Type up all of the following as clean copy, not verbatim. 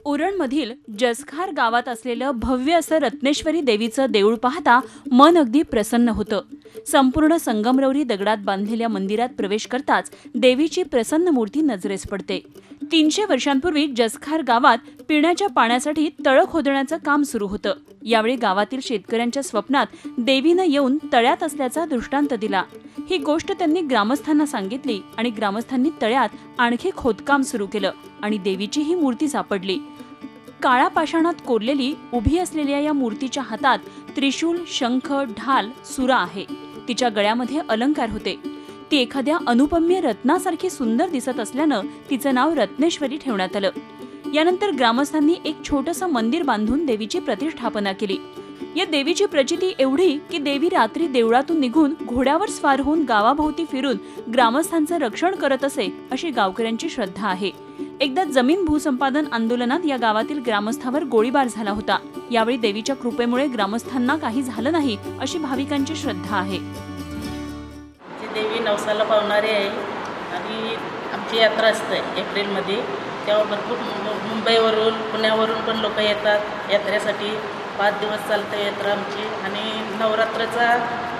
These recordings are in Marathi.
उरणमधील जसखार गावात असलेलं भव्य असं रत्नेश्वरी देवीचं देऊळ पाहता मन अगदी प्रसन्न होतं। संपूर्ण संगमरवरी दगडात बांधलेल्या मंदिरात प्रवेश करताच देवीची प्रसन्न मूर्ती नजरेस पडते। 300 वर्षांपूर्वी जसखार गावात पिण्याच्या पाण्यासाठी तळं खोदण्याचं काम सुरू होतं। यावेळी गावातील शेतकऱ्यांच्या स्वप्नात देवीनं येऊन तळ्यात असल्याचा दृष्टांत दिला। ही गोष्ट त्यांनी ग्रामस्थांना सांगितली आणि ग्रामस्थांनी तळ्यात आणखी खोदकाम सुरू केलं आणि देवीची ही मूर्ती सापडली। काळा पाषाणात कोरलेली उभी असलेल्या या मूर्तीच्या हातात त्रिशूल, शंख, ढाल, सुरा आहे। तिच्या गळ्यामध्ये अलंकार होते। ती एखाद्या अनुपम्य रत्नासारखी सुंदर दिसत असल्यानं तिचं नाव रत्नेश्वरी ठेवण्यात आलं। यानंतर ग्रामस्थांनी एक छोटंसं मंदिर बांधून देवीची प्रतिष्ठापना केली। या देवीची प्रचिती एवढी की देवी रात्री देवळातून निघून घोड्यावर स्वार होऊन गावाभोवती फिरून ग्रामस्थांचं रक्षण करत असे अशी गावकऱ्यांची श्रद्धा आहे। एकदा जमीन भूसंपादन आंदोलनात या गावातील ग्रामस्थावर गोळीबार झाला होता। यावेळी देवीच्या कृपेमुळे ग्रामस्थांना काही झालं नाही अशी भाविकांची श्रद्धा आहे। देवी नवसाला पावणारी आहे आणि आमची यात्रा असते एप्रिलमध्ये, तेव्हा भरपूर मुंबईवरून पुण्यावरून पण लोक येतात यात्रेसाठी। 5 दिवस चालते यात्रा आमची आणि नवरात्राचा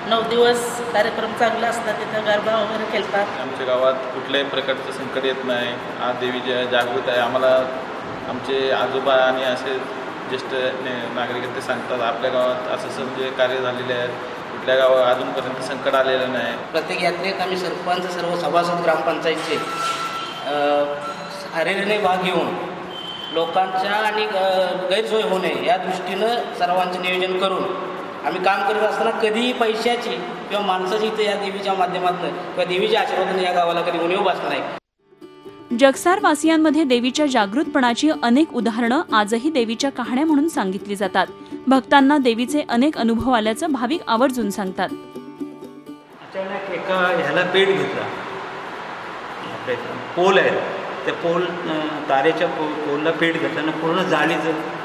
9 दिवस कार्यक्रम चांगला असतात। तिथं गरबा वगैरे खेळतात। आमच्या गावात कुठल्याही प्रकारचं संकट येत नाही। आज देवी जागृत आहे। आम्हाला आमचे आजोबा आणि असे ज्येष्ठ नागरिक ते सांगतात आपल्या गावात असं म्हणजे कार्य झालेले आहे। कुठल्या गावात अजूनपर्यंत संकट आलेलं नाही। प्रत्येक यात्रेत आम्ही सरपंच, सर्व सभासद, ग्रामपंचायतचे हरेरीने भाग घेऊन लोकांच्या आणि गैरसोय होऊ नये या दृष्टीनं सर्वांचं नियोजन करून आम्ही काम करत असताना कधीही पैशाची किंवा माणसाची इथं या देवीच्या माध्यमातून किंवा देवीच्या आशीर्वादाने या गावाला कधी उणीव भासणार नाही। जगसार वासियांमध्ये देवीच्या जागृतपणाची अनेक उदाहरणं आजही देवीच्या कहाण्या म्हणून सांगितली जातात। भक्तांना देवीचे अनेक अनुभव आल्याचं भाविक आवर्जून सांगतात। अचानक एका ह्याला पेट घेतला, पोल आहे, त्या तारेच्या पोलला पेट घेतल्यानं पूर्ण जाळी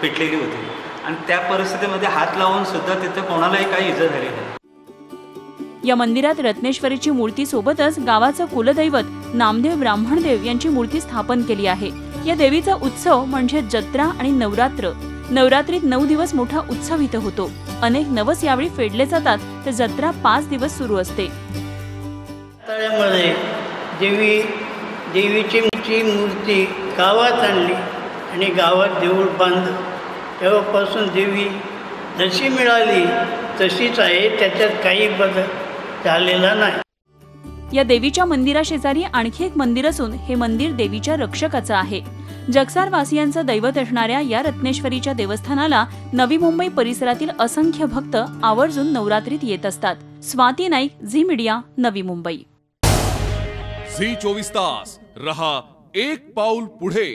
पेटलेली होती आणि त्या परिस्थितीमध्ये हात लावून सुद्धा तिथं कोणालाही काही इजा झाली नाही। या मंदिरात रत्नेश्वरीची मूर्ती सोबतच गावाचं कुलदैवत नामदेव ब्राह्मणदेव यांची मूर्ती स्थापन केली आहे। या देवीचा उत्सव म्हणजे जत्रा आणि नवरात्र। नवरात्रीत 9 दिवस मोठा उत्सव इथं होतो। अनेक नवस यावेळी फेडले जातात तर जत्रा 5 दिवस सुरू असते। तळ्यामध्ये देवीची मूर्ती गावात आणली आणि गावात देऊळ बांधलं। तेव्हापासून देवी जशी मिळाली तशीच आहे, त्याच्यात काही बदल झालेला नाही। या देवीच्या मंदिराशेजारी आणखी एक मंदिर असून हे मंदिर देवीच्या रक्षकाचं आहे। जगसार वासियांचं दैवत असणाऱ्या या रत्नेश्वरीच्या देवस्थानाला नवी मुंबई परिसरातील असंख्य भक्त आवर्जून नवरात्रीत येत असतात। Swati Naik, Zee media, Navi Mumbai. Zee 24 तास रहा एक पाऊल पुढे।